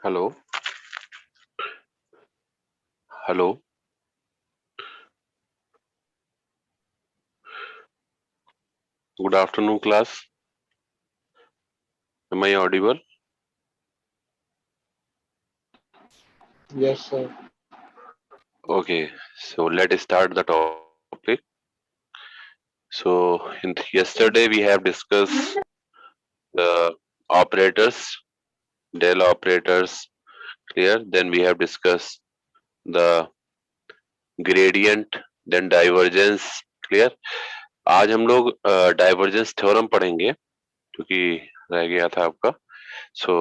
Hello hello good afternoon class. Am I audible? Yes, sir. Okay, so let's start the topic. So yesterday we have discussed the operators, del operators, clear. Then we have discussed the gradient, then divergence, clear. आज हम लोग divergence theorem पढ़ेंगे क्योंकि रह गया था आपका. So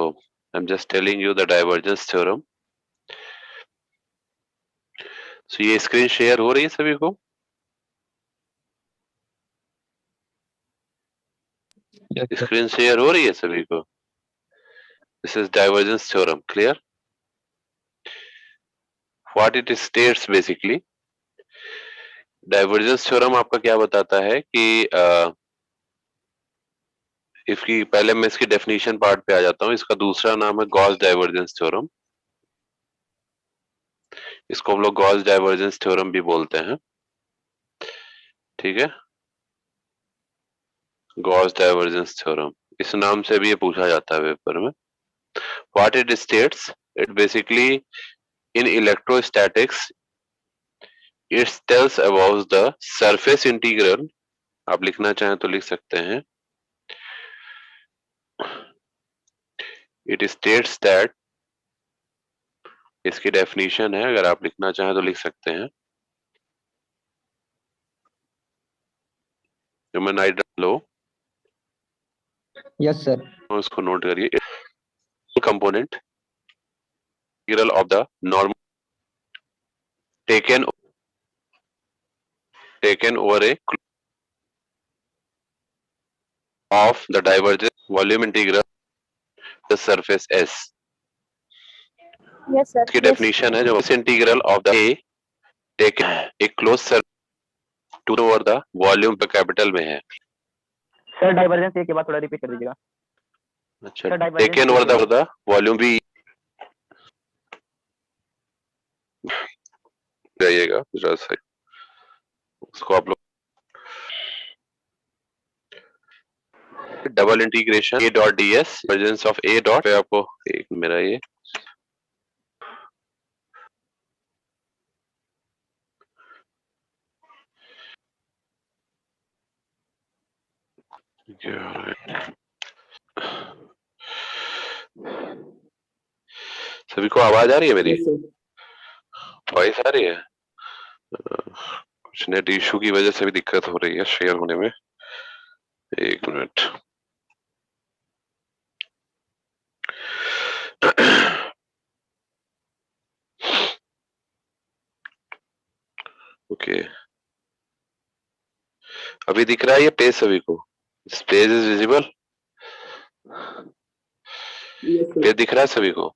I'm just telling you the divergence theorem. So ये स्क्रीन शेयर हो रही है सभी को? Yes, sir. स्क्रीन शेयर हो रही है सभी को? This is divergence theorem, clear. What it states basically, divergence theorem आपका क्या बताता है कि इसकी पहले मैं इसकी डेफिनेशन पार्ट पे आ जाता हूँ. इसका दूसरा नाम है गॉस डाइवर्जेंस थ्योरम. इसको हम लोग गॉस डाइवर्जेंस थ्योरम भी बोलते हैं, ठीक है. गॉस डाइवर्जेंस थ्योरम इस नाम से भी ये पूछा जाता है पेपर में. What it states, it basically in electrostatics it tells about the surface integral. आप लिखना चाहें तो लिख सकते हैं. इट स्टेट्स दैट, इसकी डेफिनेशन है, अगर आप लिखना चाहें तो लिख सकते हैं. ह्यूमन आइडल लो, Yes, sir. उसको नोट करिए. Component integral of the normal taken over A of the divergence volume integral the surface S. Yes, sir. इसकी डेफिनेशन है जो integral of the a taken a close surface to over the volume पे capital में है. Sir divergence ए के बाद थोड़ा repeat कर दीजिएगा. अच्छा, sir divergence taken over the volume भी जाइएगा जरा सा, उसको आप लोग double integration a dot D S divergence of A dot पे आपको एक मेरा ये सभी को आवाज आ रही है मेरी? Yes, sir. वॉइस आ रही है? कुछ नेट इशू की वजह से भी दिक्कत हो रही है शेयर होने में. एक मिनट. ओके, अभी दिख रहा है ये पेज सभी को? Page is visible? Yes, sir. Page दिख रहा है सभी को?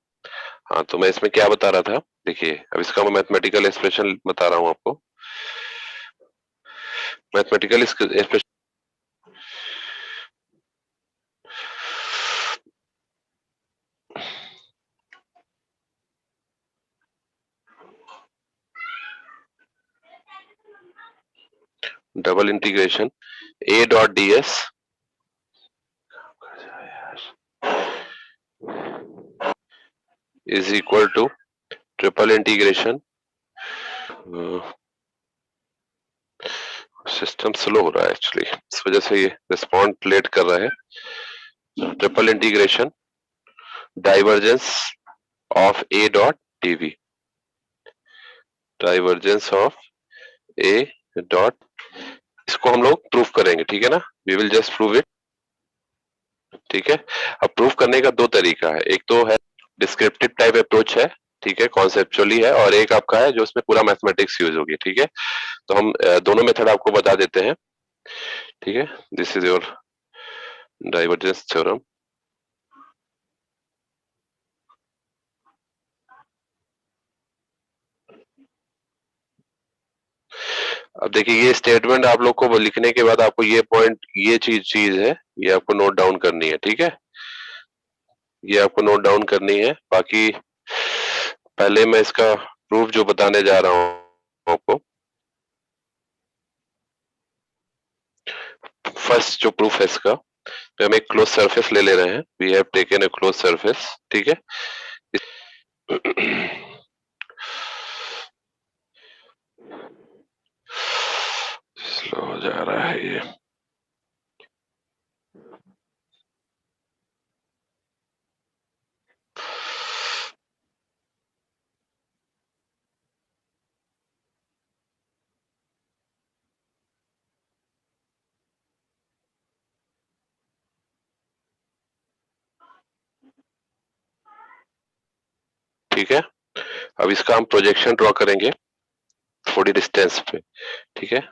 हाँ, तो मैं इसमें क्या बता रहा था, देखिए अब इसका मैं मैथमेटिकल एक्सप्रेशन बता रहा हूँ आपको. Mathematical expression double integration a dot D S is equal to triple integration. System slow हो रहा है एक्चुअली, इस वजह से ये रिस्पॉन्ड लेट कर रहा है. Triple integration divergence of A dot dv, divergence of A dot, इसको हम लोग प्रूफ करेंगे, ठीक है ना. We will just prove it, ठीक है. अब प्रूफ करने का दो तरीका है. एक तो है डिस्क्रिप्टिव टाइप अप्रोच है, ठीक है, कॉन्सेप्चुअली है, और एक आपका है जो उसमें पूरा मैथमेटिक्स यूज होगी, ठीक है. तो हम दोनों मेथड आपको बता देते हैं, ठीक है. This is your divergence theorem. अब देखिए ये स्टेटमेंट आप लोग को लिखने के बाद आपको ये पॉइंट, ये चीज है, ये आपको नोट डाउन करनी है, ठीक है. ये आपको नोट डाउन करनी है। बाकी पहले मैं इसका प्रूफ जो बताने जा रहा हूं आपको, फर्स्ट जो प्रूफ है इसका, तो हम एक क्लोज सरफेस ले रहे हैं। We have taken a close surface, ठीक है। स्लो हो जा रहा है ये। ठीक है, अब इसका हम प्रोजेक्शन ड्रॉ करेंगे थोड़ी डिस्टेंस पे, ठीक है।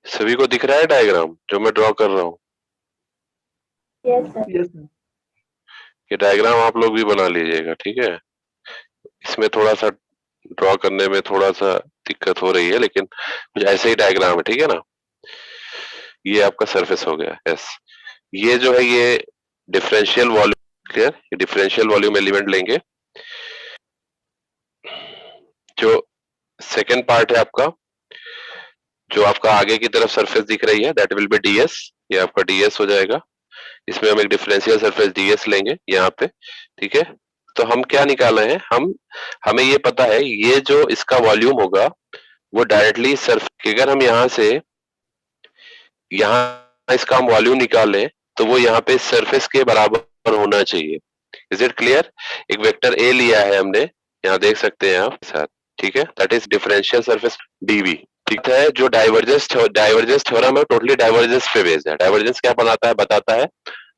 सभी को दिख रहा है डायग्राम जो मैं ड्रॉ कर रहा हूँ? Yes, sir. ये डायग्राम आप लोग भी बना लीजिएगा, ठीक है। इसमें थोड़ा सा ड्रॉ करने में थोड़ा सा दिक्कत हो रही है, लेकिन कुछ ऐसे ही डायग्राम है, ठीक है ना। ये आपका सरफेस हो गया, यस। ये जो है ये डिफरेंशियल वॉल्यूम, क्लियर, ये डिफरेंशियल वॉल्यूम एलिमेंट लेंगे। जो सेकेंड पार्ट है आपका, जो आपका आगे की तरफ सरफेस दिख रही है, दैट विल बी डीएस। ये आपका डीएस हो जाएगा। इसमें हम एक डिफरेंशियल सरफेस डीएस लेंगे यहाँ पे, ठीक है। तो हम क्या निकाल रहे हैं, हमें ये पता है ये जो इसका वॉल्यूम होगा वो डायरेक्टली सरफेस, अगर हम यहाँ से यहाँ इसका हम वॉल्यूम निकालें तो वो यहाँ पे सरफेस के बराबर होना चाहिए। Is it clear? एक वेक्टर ए लिया है हमने, यहाँ देख सकते हैं आप साथ, ठीक है। That is differential surface dv, ठीक है। जो डाइवर्जेंस थ्योरम है टोटली डाइवर्जेंस पे बेस्ड है। डाइवर्जेंस क्या बनाता है, बताता है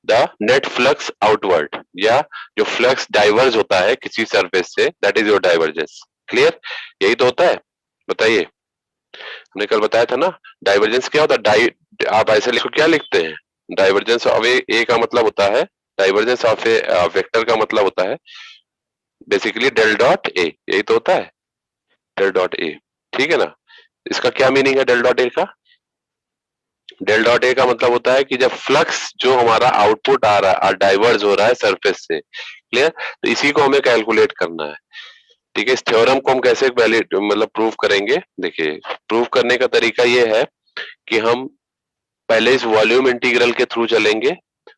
द नेट फ्लक्स आउटवर्ड, या जो फ्लक्स डाइवर्ज होता है किसी सरफेस से, that is your divergence. Clear? यही तो होता है, बताइए। हमने कल बताया था ना, डाइवर्जेंस क्या होता है। आप ऐसे लिखो, क्या लिखते हैं, डाइवर्जेंस ऑफ ए का मतलब होता है, डाइवर्जेंस ऑफ ए वेक्टर का मतलब होता है बेसिकली डेल डॉट ए, यही तो होता है, डेल डॉट ए, ठीक है ना। इसका क्या मीनिंग है डेल डॉट ए का? डेल डॉट ए का मतलब होता है कि जब फ्लक्स जो हमारा आउटपुट आ रहा है डाइवर्ज हो रहा है सरफेस से, क्लियर, तो इसी को हमें कैलकुलेट करना है, ठीक है। इस थ्योरम को हम कैसे वैलिड मतलब प्रूव करेंगे, देखिए प्रूव करने का तरीका ये है कि हम पहले इस वॉल्यूम इंटीग्रल के थ्रू चलेंगे।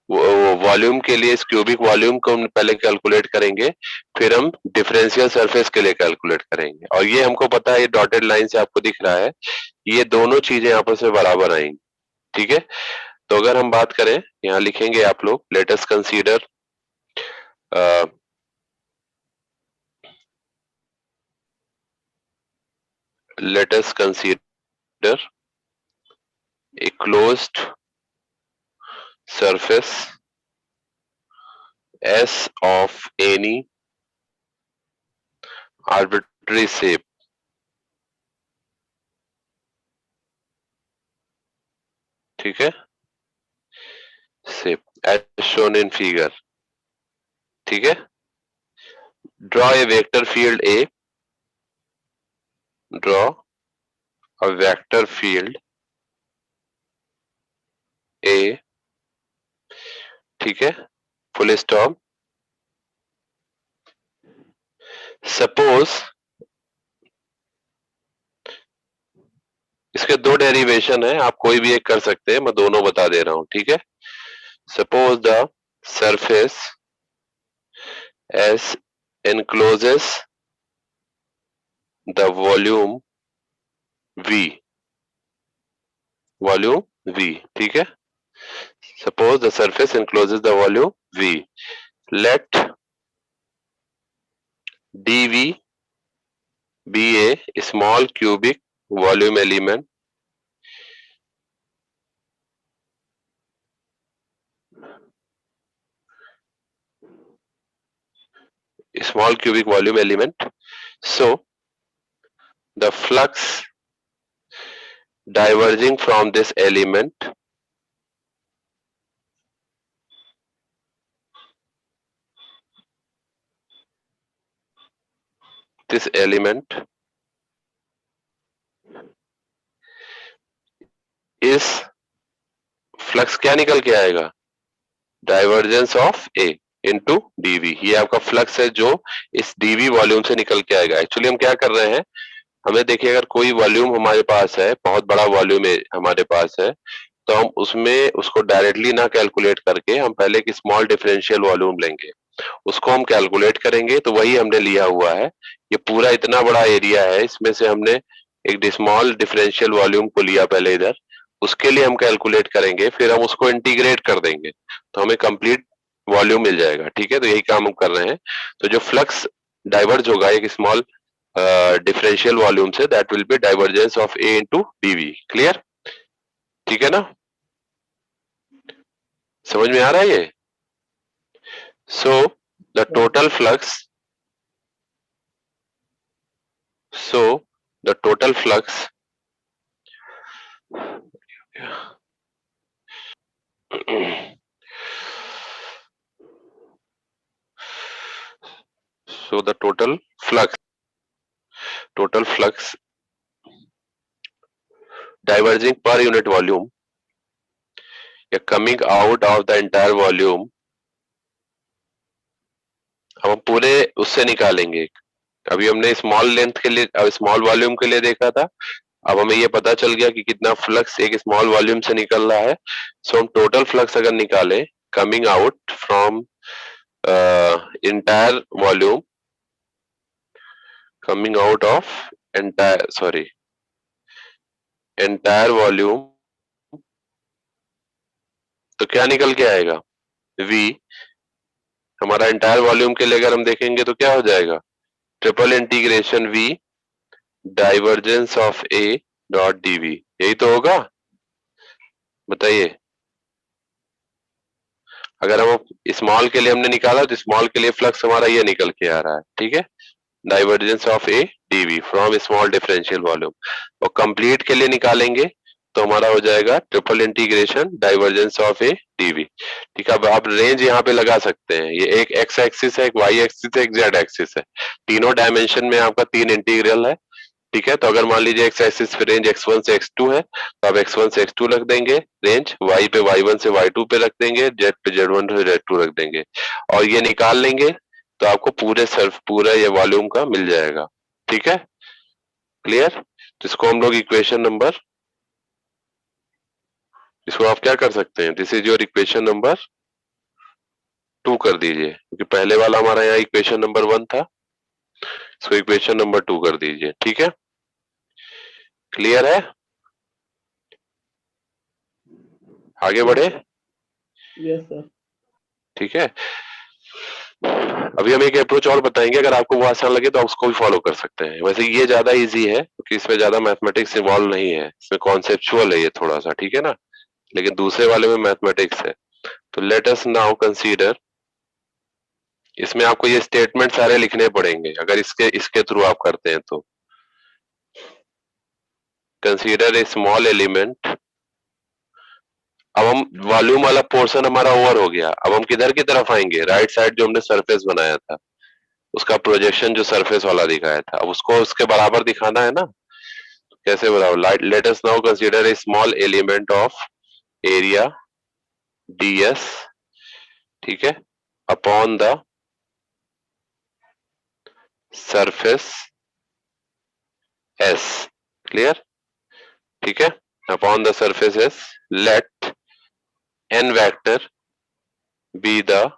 वॉल्यूम के लिए इस क्यूबिक वॉल्यूम को हम पहले कैलकुलेट करेंगे, फिर हम डिफरेंशियल सरफेस के लिए कैलकुलेट करेंगे। और ये हमको पता है, ये डॉटेड लाइन से आपको दिख रहा है, ये दोनों चीजें आपस में बराबर आएंगी, ठीक है। तो अगर हम बात करें, यहाँ लिखेंगे आप लोग, late us consider let us consider a closed surface S of any arbitrary shape, ठीक है, shape as shown in figure, ठीक है। draw a vector field A, draw a vector field A, ठीक है, full stop। suppose इसके दो derivation है, आप कोई भी एक कर सकते हैं, मैं दोनों बता दे रहा हूं, ठीक है। Suppose the surface S encloses the volume V, volume V, ठीक है। Suppose the surface encloses the volume V, let dV be a small cubic volume element small cubic volume element. So the flux diverging from this element is flux क्या निकल के आएगा, divergence of a into dv. ये आपका flux है जो इस DV volume से निकल के आएगा। एक्चुअली हम क्या कर रहे हैं, हमें देखिए अगर कोई वॉल्यूम हमारे पास है, बहुत बड़ा वॉल्यूम हमारे पास है, तो हम उसमें उसको डायरेक्टली ना कैलकुलेट करके हम पहले एक स्मॉल डिफरेंशियल वॉल्यूम लेंगे, उसको हम कैलकुलेट करेंगे। तो वही हमने लिया हुआ है, ये पूरा इतना बड़ा एरिया है, इसमें से हमने एक स्मॉल डिफरेंशियल वॉल्यूम को लिया पहले इधर, उसके लिए हम कैलकुलेट करेंगे, फिर हम उसको इंटीग्रेट कर देंगे तो हमें कंप्लीट वॉल्यूम मिल जाएगा। ठीक है, तो यही काम हम कर रहे हैं। तो जो फ्लक्स डाइवर्ज होगा एक स्मॉल डिफरेंशियल वॉल्यूम से, that will be divergence of a into dv. Clear? ठीक है ना, समझ में आ रहा है ये? So the total flux so the total flux diverging per unit volume या coming out of the entire volume, हम पूरे उससे निकालेंगे। अभी हमने स्मॉल लेंथ के लिए, स्मॉल वॉल्यूम के लिए देखा था, अब हमें ये पता चल गया कि कितना फ्लक्स एक स्मॉल वॉल्यूम से निकल रहा है। सो हम टोटल फ्लक्स अगर निकालें coming out from entire volume, coming out of entire volume, तो क्या निकल के आएगा, V। हमारा एंटायर वॉल्यूम के लिए अगर हम देखेंगे तो क्या हो जाएगा, triple integration V divergence of A dot dV। यही तो होगा, बताइए। अगर हम स्मॉल के लिए हमने निकाला तो स्मॉल के लिए फ्लक्स हमारा ये निकल के आ रहा है। ठीक है, divergence of a dv from small differential volume. और कंप्लीट के लिए निकालेंगे तो हमारा हो जाएगा triple integration divergence of a dv. ठीक है, अब आप रेंज यहाँ पे लगा सकते हैं, ये एक एक्स एक्सिस है, एक वाई एक्सिस है, एक जेड एक्सिस है, तीनों डायमेंशन में आपका 3 इंटीग्रल है। ठीक है, तो अगर मान लीजिए एक्स एक्सिस पे रेंज x1 से x2 है, तो आप x1 से x2 रख देंगे रेंज, y पे y1 से y2 पे रख देंगे, z पे z1 से z2 रख देंगे, और ये निकाल लेंगे तो आपको पूरा ये वॉल्यूम का मिल जाएगा। ठीक है, क्लियर? तो इसको हम लोग इसको आप क्या कर सकते हैं, this is your equation number 2 कर दीजिए, क्योंकि पहले वाला हमारा यहाँ इक्वेशन नंबर 1 था, इसको इक्वेशन नंबर 2 कर दीजिए। ठीक है, क्लियर है? आगे बढ़े? Yes sir. ठीक है, अभी हम एक अप्रोच और बताएंगे, अगर आपको वो आसान लगे तो आप उसको भी फॉलो कर सकते हैं। वैसे ये ज्यादा इजी है क्योंकि इसमें ज्यादा मैथमेटिक्स इन्वॉल्व नहीं है, इसमें कॉन्सेप्चुअल है ये थोड़ा सा। ठीक है ना, लेकिन दूसरे वाले में मैथमेटिक्स है। तो लेट अस नाउ कंसीडर, इसमें आपको ये स्टेटमेंट सारे लिखने पड़ेंगे अगर इसके थ्रू आप करते हैं तो। कंसीडर ए स्मॉल एलिमेंट, अब हम वॉल्यूम वाला पोर्शन हमारा ओवर हो गया, अब हम किधर की तरफ आएंगे, राइट साइड जो हमने सरफेस बनाया था उसका प्रोजेक्शन जो सरफेस वाला दिखाया था, अब उसको उसके बराबर दिखाना है ना। कैसे बराबर, let us now consider a small element of area ds, ठीक है, upon the surface s। Clear? ठीक है, upon the surface s, let n vector be the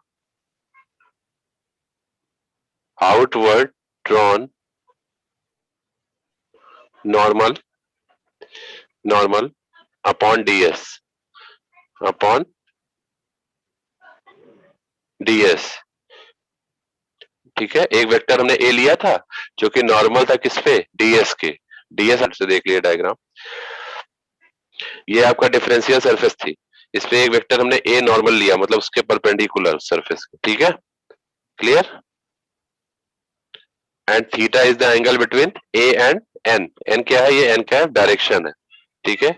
outward drawn normal upon ds, ठीक है। एक वेक्टर हमने ए लिया था जो कि नॉर्मल था किस पे, ds के, ds से देख लिया डायग्राम, ये आपका डिफरेंशियल सरफेस थी, इस पे एक वेक्टर हमने ए नॉर्मल लिया, मतलब उसके परपेंडिकुलर सरफेस। ठीक है, clear? And theta is the angle between a and n. N क्या है? ये एन क्या है? डायरेक्शन है, ठीक है,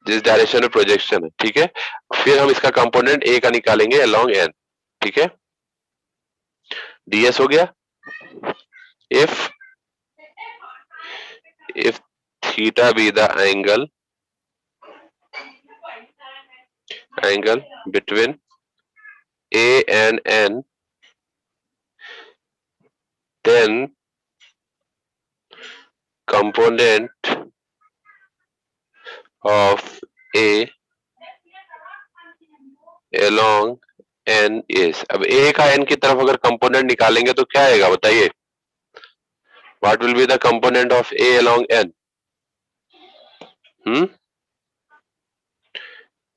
जिस डायरेक्शन में प्रोजेक्शन है, ठीक है। फिर हम इसका कंपोनेंट ए का निकालेंगे अलोंग एन, ठीक है। ds हो गया। if theta be the angle between a and n, then component of a along n is। अब a का n की तरफ अगर कंपोनेंट निकालेंगे तो क्या आएगा बताइए? What will be the component of a along n?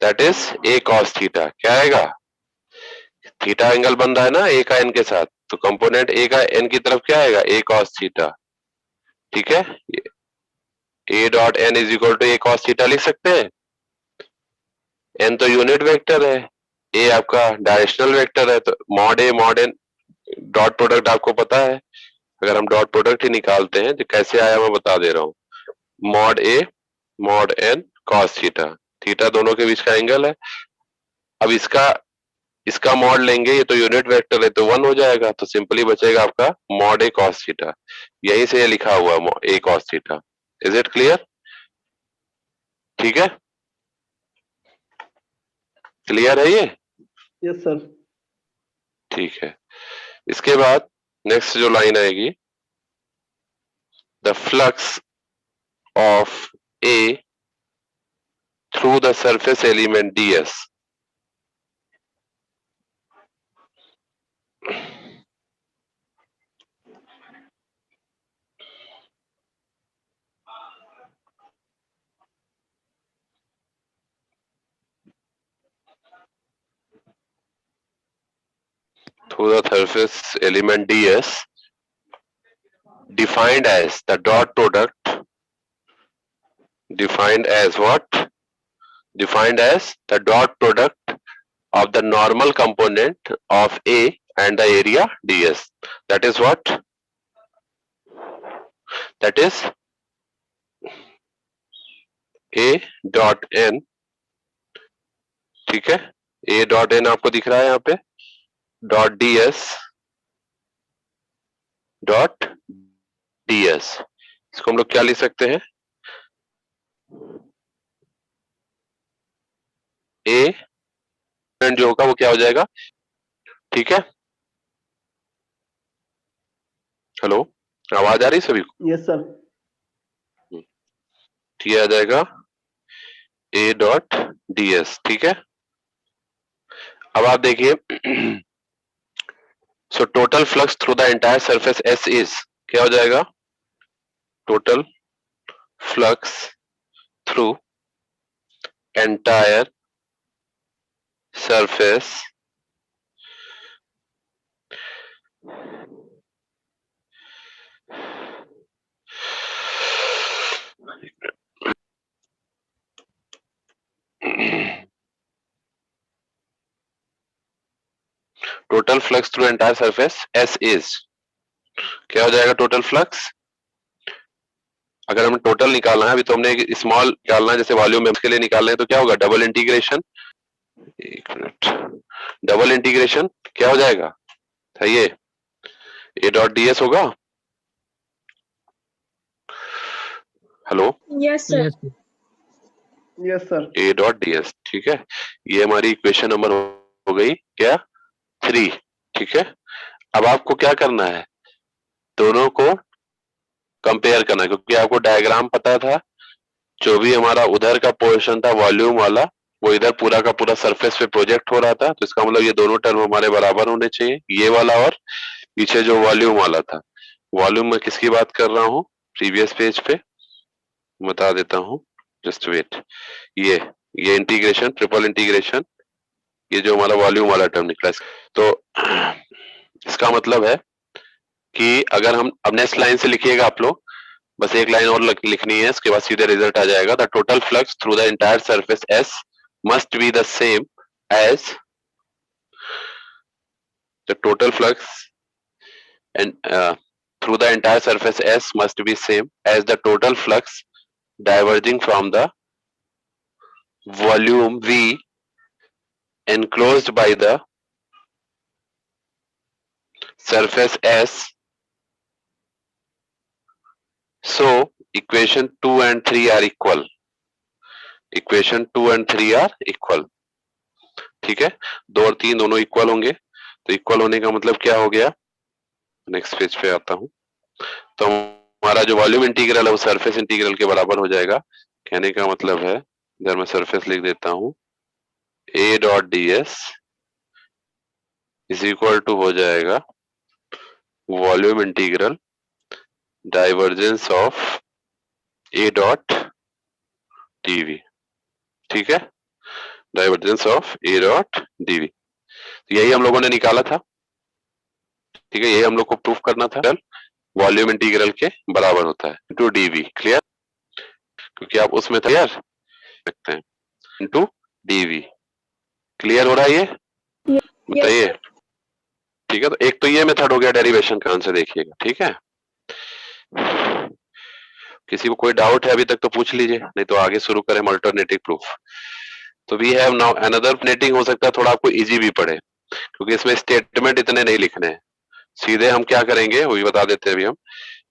That is a cos theta. क्या आएगा? थीटा एंगल बन रहा है ना a का n के साथ, तो कंपोनेंट a का n की तरफ क्या आएगा? a cos थीटा, ठीक है। a dot n is equal to a cos theta लिख सकते हैं। n तो यूनिट वेक्टर है, a आपका डायरेक्शनल वेक्टर है, तो mod a mod n dot product आपको पता है। अगर हम डॉट प्रोडक्ट ही निकालते हैं तो कैसे आया मैं बता दे रहा हूँ। Mod a mod n cos theta, theta दोनों के बीच का एंगल है। अब इसका मॉड लेंगे, ये तो यूनिट वेक्टर है तो 1 हो जाएगा, तो सिंपली बचेगा आपका मॉड ए कॉस थीटा। यहीं से ये लिखा हुआ A cos theta. Is it clear? ठीक है, क्लियर है ये? Yes sir. ठीक है। इसके बाद नेक्स्ट जो लाइन आएगी, the flux of A through the surface element ds। through the surface element ds defined as the dot product, defined as what? Defined as the dot product of the normal component of A and the area ds. That is what? That is A dot n, ठीक है। A dot n आपको दिख रहा है यहाँ पे, dot ds dot ds। इसको हम लोग क्या लिख सकते हैं? A जो होगा वो क्या हो जाएगा? ठीक है, हेलो, आवाज आ रही सभी को? Yes sir. ये आ जाएगा A डॉट ds, ठीक है। अब आप देखिए, so total flux through the entire surface S is, क्या हो जाएगा? Total flux through entire surface total flux through entire surface S is, क्या हो जाएगा टोटल फ्लक्स? अगर हमें टोटल निकालना है, अभी तो हमने स्मॉल निकालना है जैसे वॉल्यूम में, उसके लिए निकालना है तो क्या होगा? डबल इंटीग्रेशन, एक मिनट, डबल इंटीग्रेशन क्या हो जाएगा? सही है, ए डॉट ds होगा। Hello, yes sir. Yes sir. ए डॉट ds, ठीक है। ये हमारी इक्वेशन नंबर हो गई क्या? 3, ठीक है। अब आपको क्या करना है? दोनों को कंपेयर करना है, क्योंकि आपको डायग्राम पता था, जो भी हमारा उधर का पोर्शन था वॉल्यूम वाला, वो इधर पूरा का पूरा सरफेस पे प्रोजेक्ट हो रहा था, तो इसका मतलब ये दोनों टर्म हमारे बराबर होने चाहिए, ये वाला और पीछे जो वॉल्यूम वाला था। वॉल्यूम में किसकी बात कर रहा हूँ? प्रीवियस पेज पे बता देता हूँ, जस्ट वेट। ये इंटीग्रेशन, ट्रिपल इंटीग्रेशन, ये जो हमारा वॉल्यूम वाला टर्म निकला, तो इसका मतलब है कि अगर हम अब नेक्स्ट लाइन से लिखिएगा आप लोग, बस एक लाइन और लिखनी है, इसके बाद सीधे रिजल्ट आ जाएगा। The total flux through the entire surface S must be the same as the total flux and through the entire surface S must be same as the total flux diverging from the volume V enclosed by the surface S. So equation 2 and 3 are equal. Equation 2 and 3 are equal. ठीक है, 2 और 3 दोनों equal होंगे, तो equal होने का मतलब क्या हो गया, नेक्स्ट पेज पे आता हूं, तो हमारा जो वॉल्यूम इंटीग्रल है वो सरफेस इंटीग्रल के बराबर हो जाएगा। कहने का मतलब है, इधर मैं सरफेस लिख देता हूं, A dot D S is equal to हो जाएगा volume integral divergence of A dot DV. ठीक है, divergence of A dot DV, तो यही हम लोगों ने निकाला था। ठीक है, यही हम लोग को प्रूफ करना था, वॉल्यूम इंटीग्रल के बराबर होता है इनटू डीवी। क्लियर, क्योंकि आप उसमें क्लियर सकते हैं इनटू डीवी। क्लियर हो रहा है ये? बताइए। ठीक है, तो एक तो ये मेथड हो गया डेरिवेशन का, आंसर देखिएगा। ठीक है, किसी को कोई डाउट है अभी तक तो पूछ लीजिए, नहीं तो आगे शुरू करें अल्टरनेटिव प्रूफ। तो we have now another netting, हो सकता है थोड़ा आपको इजी भी पड़े, क्योंकि इसमें स्टेटमेंट इतने नहीं लिखने हैं। सीधे हम क्या करेंगे वो भी बता देते हैं अभी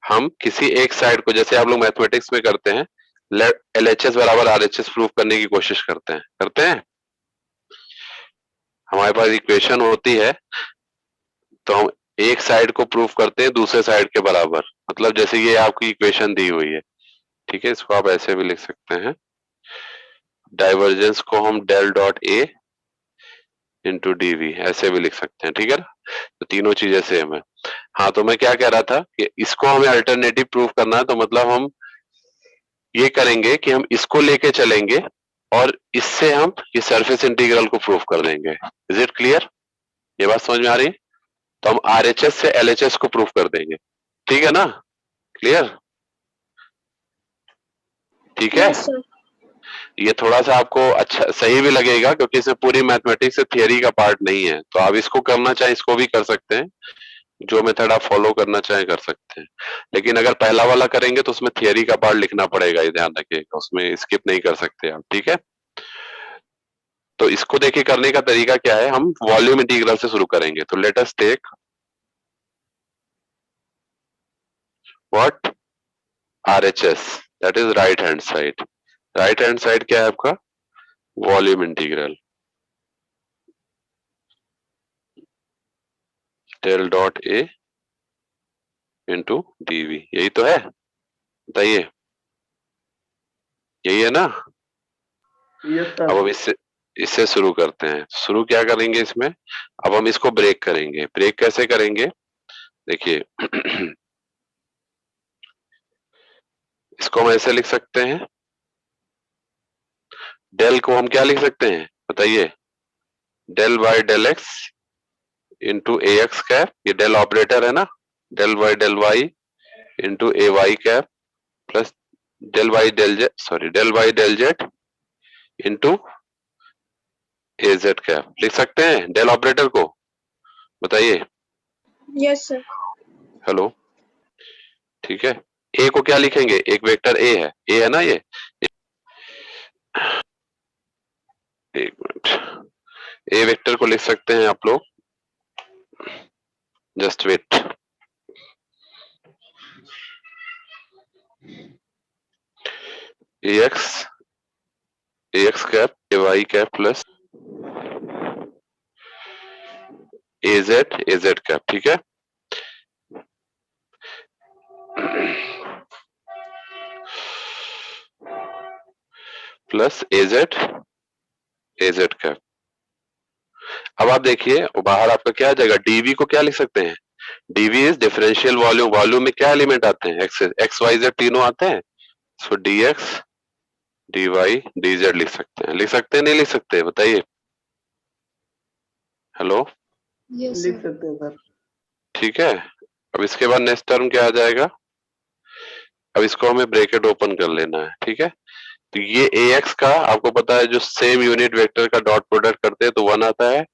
हम किसी एक साइड को, जैसे आप लोग मैथमेटिक्स में करते हैं, LHS बराबर RHS प्रूफ करने की कोशिश करते हैं। हमारे पास इक्वेशन होती है, तो हम एक साइड को प्रूफ करते हैं दूसरे साइड के बराबर, मतलब जैसे ये आपकी इक्वेशन दी हुई है। ठीक है, इसको आप ऐसे भी लिख सकते हैं, डाइवर्जेंस को हम del dot A into DV ऐसे भी लिख सकते हैं। ठीक है ना, तो तीनों चीजें सेम है। हाँ, तो मैं क्या कह रहा था कि इसको हमें अल्टरनेटिव प्रूफ करना है, तो मतलब हम ये करेंगे कि हम इसको लेके चलेंगे और इससे हम ये सरफेस इंटीग्रल को प्रूफ कर देंगे। Is it clear? ये बात समझ में आ रही है? तो हम RHS से LHS को प्रूफ कर देंगे। ठीक है ना? क्लियर? ठीक है, Yes, sir. ये थोड़ा सा आपको अच्छा सही भी लगेगा, क्योंकि इसमें पूरी मैथमेटिक्स से थियरी का पार्ट नहीं है। तो आप इसको करना चाहे इसको भी कर सकते हैं, जो मेथड आप फॉलो करना चाहे कर सकते हैं। लेकिन अगर पहला वाला करेंगे तो उसमें थियरी का पार्ट लिखना पड़ेगा, ये ध्यान रखिएगा, उसमें स्किप नहीं कर सकते आप। ठीक है, तो इसको देखिए करने का तरीका क्या है, हम वॉल्यूम इंटीग्रल से शुरू करेंगे। तो let us take what RHS, that is right hand side. Right hand side क्या है आपका? Volume integral del dot A into DV, यही तो है, बताइए, यही है ना? यस अब सर। हम इससे शुरू करते हैं। शुरू क्या करेंगे इसमें, अब हम इसको ब्रेक करेंगे। ब्रेक कैसे करेंगे, देखिए इसको हम ऐसे लिख सकते हैं, डेल को हम क्या लिख सकते हैं बताइए, del by del X into A X cap, ये डेल ऑपरेटर है ना, del Y into A Y cap plus del by del Z into A Z cap, लिख सकते हैं डेल ऑपरेटर को, बताइए। Yes, sir. हेलो, ठीक है, ए को क्या लिखेंगे, एक वेक्टर ए है ना ये, एक मिनट, ए वेक्टर को लिख सकते हैं आप लोग, just wait, A X cap A Y cap plus A Z cap. ठीक है, प्लस ए जेड कैप। अब आप देखिए बाहर आपका क्या आ जाएगा, डीवी को क्या लिख सकते हैं, DV is differential volume. Volume में क्या एलिमेंट आते हैं, एक्स वाई जेड तीनों आते हैं, so D X D Y D Z लिख सकते हैं। लिख सकते हैं नहीं लिख सकते, बताइए। हेलो, Yes, लिख sir. सकते हैं सर। ठीक है, अब इसके बाद नेक्स्ट टर्म क्या आ जाएगा, अब इसको हमें ब्रैकेट ओपन कर लेना है। ठीक है, तो ये ax का आपको पता है, जो सेम यूनिट वेक्टर का डॉट प्रोडक्ट करते हैं तो 1 आता है,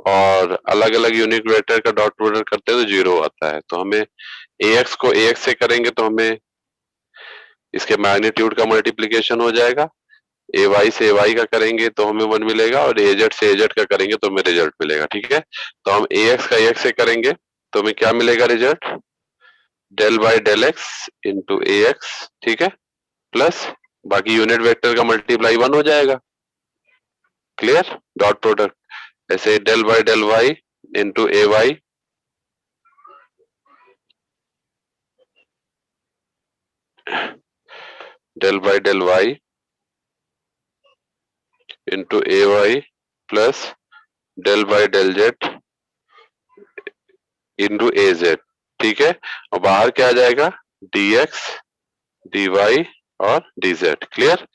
और अलग अलग यूनिट वेक्टर का डॉट प्रोडक्ट करते हैं तो 0 आता है। तो हमें ax को ax से करेंगे तो हमें इसके मैग्नीट्यूड का मल्टीप्लीकेशन हो जाएगा, ay से ay का करेंगे तो हमें 1 मिलेगा, और az से az का करेंगे तो हमें रिजल्ट मिलेगा। ठीक है, तो हम ax का ax से करेंगे तो हमें क्या मिलेगा result, del by del X into ax, ठीक है, प्लस बाकी यूनिट वेक्टर का मल्टीप्लाई 1 हो जाएगा। क्लियर, डॉट प्रोडक्ट ऐसे del by del Y into A Y del by del Y into A Y plus del by del Z into A Z. ठीक है, और बाहर क्या आ जाएगा, डी एक्स डी वाई और डी जेड। क्लियर,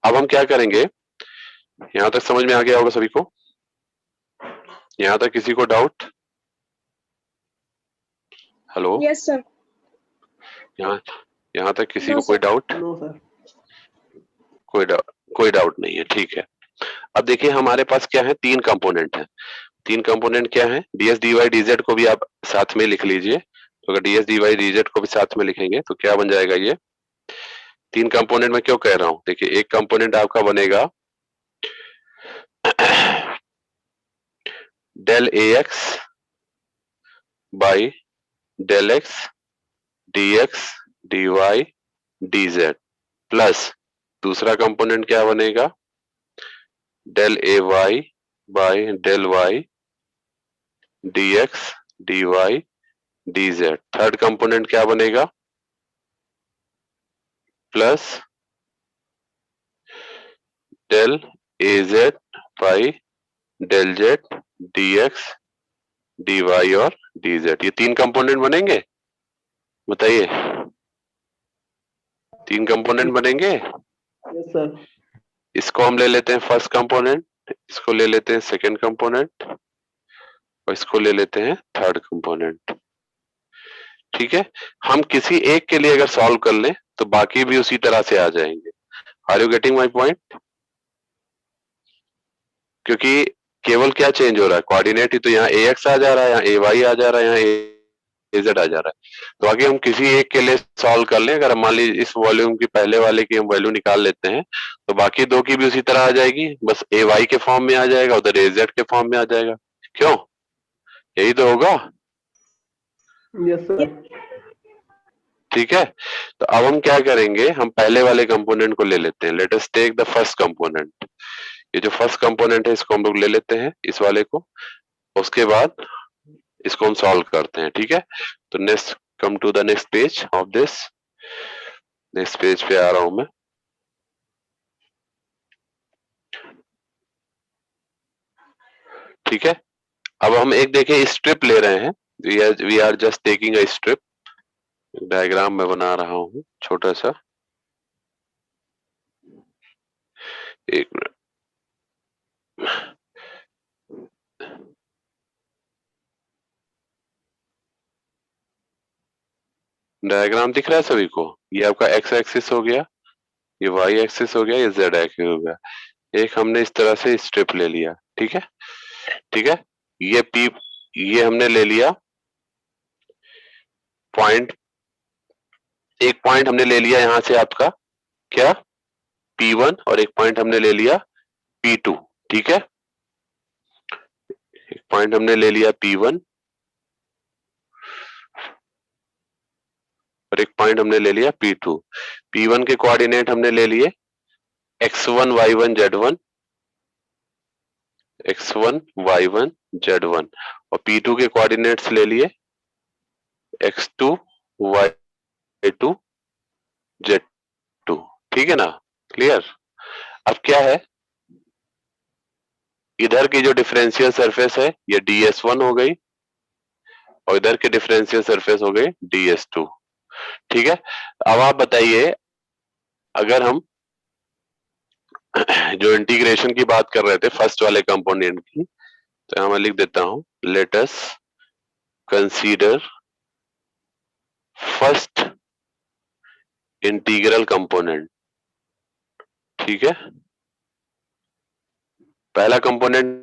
अब हम क्या करेंगे, यहां तक समझ में आ गया होगा सभी को, यहां तक किसी को डाउट? Hello, Yes, sir. यहाँ यहाँ तक किसी No, को कोई sir. डाउट? No sir. कोई डाउट नहीं है। ठीक है, अब देखिए हमारे पास क्या है, तीन कंपोनेंट है। तीन कंपोनेंट क्या है, ds dy dz को भी आप साथ में लिख लीजिए। तो अगर ds dy dz को भी साथ में लिखेंगे तो क्या बन जाएगा, ये तीन कंपोनेंट में क्यों कह रहा हूं, देखिए एक कंपोनेंट आपका बनेगा del ax by del X dx dy dz plus दूसरा कंपोनेंट क्या बनेगा, del A Y by del Y dx dy dz। Third component क्या बनेगा, plus del A Z by del Z dx dy और dz। ये तीन component बनेंगे, बताइए, तीन कंपोनेंट बनेंगे। Yes sir. इसको हम ले लेते हैं फर्स्ट कंपोनेंट, इसको ले लेते हैं सेकंड कंपोनेंट, और इसको ले लेते हैं थर्ड कंपोनेंट। ठीक है, हम किसी एक के लिए अगर सॉल्व कर लें तो बाकी भी उसी तरह से आ जाएंगे। Are you getting my point? क्योंकि केवल क्या चेंज हो रहा है, कोऑर्डिनेट ही तो यहाँ ax आ जा रहा है, यहाँ ay आ जा रहा है, यहाँ az आ जा रहा है। तो आगे हम किसी एक के लिए सॉल्व कर लें, अगर मान लीजिए इस वॉल्यूम की पहले वाले की हम वैल्यू निकाल लेते हैं तो बाकी दो की भी उसी तरह आ जाएगी, बस ay के फॉर्म में आ जाएगा, उधर az के फॉर्म में आ जाएगा। क्यों, यही तो होगा। Yes sir. ठीक है, तो अब हम क्या करेंगे, हम पहले वाले कंपोनेंट को ले लेते हैं। Let us take the first component. ये जो फर्स्ट कंपोनेंट है इसको हम लोग ले लेते हैं, इस वाले को, उसके बाद इसको हम सॉल्व करते हैं। ठीक है, तो next come to the next page of this, next page पे आ रहा हूं मैं। ठीक है, अब हम एक देखिए स्ट्रिप ले रहे हैं, we are just taking a strip. Diagram में बना रहा हूं छोटा सा, एक मिनट। डायग्राम दिख रहा है सभी को, ये आपका एक्स एक्सिस हो गया, ये वाई एक्सिस हो गया, ये जेड एक्सिस हो गया। एक हमने इस तरह से स्ट्रिप ले लिया। ठीक है, ठीक है, ये पी, ये हमने ले लिया पॉइंट, एक पॉइंट हमने ले लिया यहां से आपका क्या, P1, और एक पॉइंट हमने ले लिया P2। ठीक है, एक पॉइंट हमने ले लिया P1 और एक पॉइंट हमने ले लिया P2। P1 के कोऑर्डिनेट हमने ले लिए x1 y1 z1, x1 y1 z1, और P2 के कोऑर्डिनेट्स ले लिए x2 y2 z2। ठीक है ना, क्लियर। अब क्या है, इधर की जो डिफरेंशियल सरफेस है ये ds1 हो गई, और इधर की डिफरेंशियल सरफेस हो गई ds2। ठीक है, अब आप बताइए, अगर हम जो इंटीग्रेशन की बात कर रहे थे फर्स्ट वाले कंपोनेंट की, तो यहां मैं लिख देता हूं, let us consider first integral component. ठीक है, पहला कंपोनेंट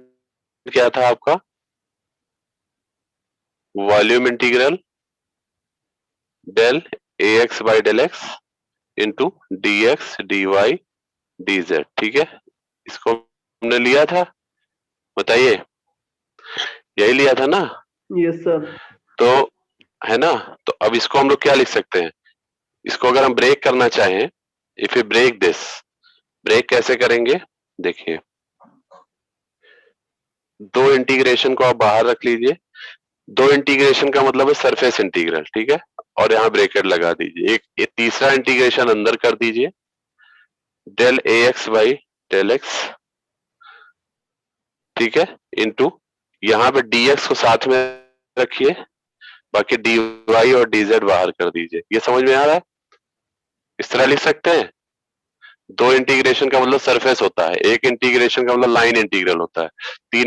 क्या था आपका, volume integral del A X by del X into D X D Y D Z, ठीक है। इसको हमने लिया था, बताइए, यही लिया था ना? Yes sir. तो है ना, तो अब इसको हम लोग क्या लिख सकते हैं, इसको अगर हम ब्रेक करना चाहें, if you break this, break कैसे करेंगे, देखिए, दो इंटीग्रेशन को आप बाहर रख लीजिए, दो इंटीग्रेशन का मतलब है सरफेस इंटीग्रल, ठीक है, और यहाँ ब्रेकेट लगा दीजिए, एक ये तीसरा इंटीग्रेशन अंदर कर दीजिए, del A X by del X, ठीक है, इंटू यहाँ पे dx को साथ में रखिए, बाकी dy और dz बाहर कर दीजिए। ये समझ में आ रहा है? इस तरह लिख सकते हैं। दो इंटीग्रेशन का मतलब सरफेस होता है, एक इंटीग्रेशन का मतलब लाइन इंटीग्रल होता है, तीन